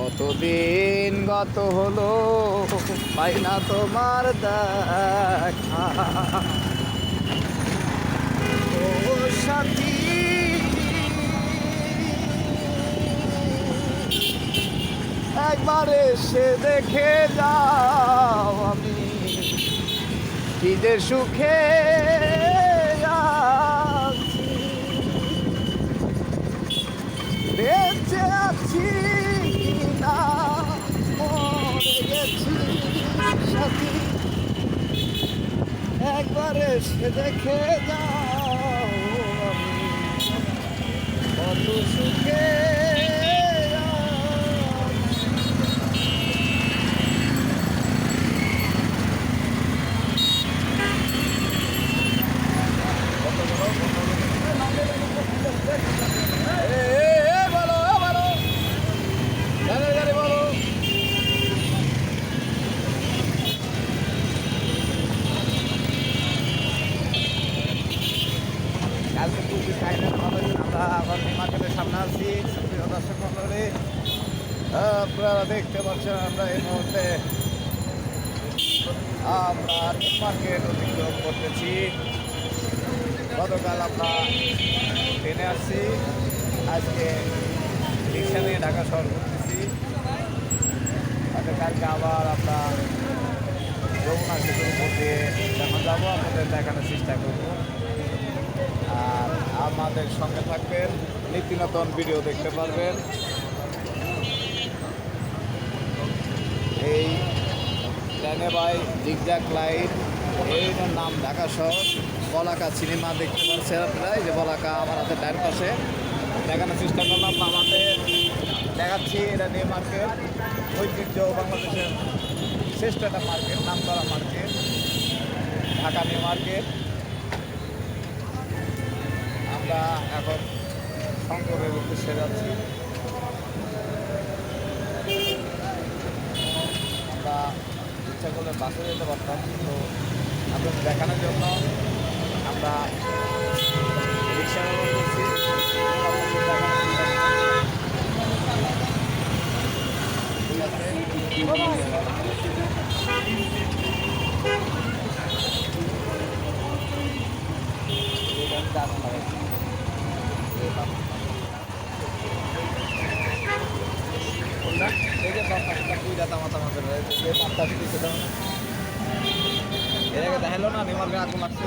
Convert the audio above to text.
কতদিন গত হলো পাই না তোমার দেখা ও সাথী, একবার এসে দেখে যাও আমি কি যে সুখে আছি, বেঁচে আছি না মরে গেছি সাথী, একবার এসে দেখে যাও আমি কত সুখে কালকে পুজো খাইলেন ভালো। আমরা আবার মার্কেটের সামনে আছি। প্রিয় দর্শক মন্ডলী, আপনারা দেখতে পাচ্ছেন আমরা এই মুহূর্তে আমরা মার্কেট অতিক্রম করতেছি। গতকাল আমরা ট্রেনে আসছি, আজকে রিক্সা নিয়ে ঢাকা শহর ঘুরতেছি। কালকে আবার আমরা যমুনা সেতুর উপর দিয়ে যখন যাবো আপনাদের দেখানোর চেষ্টা করব। আর আমাদের সঙ্গে থাকবেন, নিত্য নতুন ভিডিও দেখতে পারবেন। এই ট্রেনে বাই জিগজ্যাগ লাইট, এইটার নাম ঢাকা শহর। বলাকা সিনেমা দেখতে পাচ্ছেন আপনারা, এই যে বলাকা আমার হাতের ডান পাশে। দেখানোর চেষ্টা করলাম আমাদের, দেখাচ্ছি এটা নিউ মার্কেট, ঐতিহ্য বাংলাদেশের শ্রেষ্ঠ একটা মার্কেট, নাম করা মার্কেট, ঢাকা নিউ মার্কেট। আমরা এখন শঙ্করের উদ্দেশ্যে যাচ্ছি। আমরা ইচ্ছা করলে বাসে যেতে পারতাম, কিন্তু আপনাদের দেখানোর জন্য আমরা রিক্সা ব্যবহার করছি। ঠিক আছে, এর আগে দেখালো না নিমার আগুন লাগছে।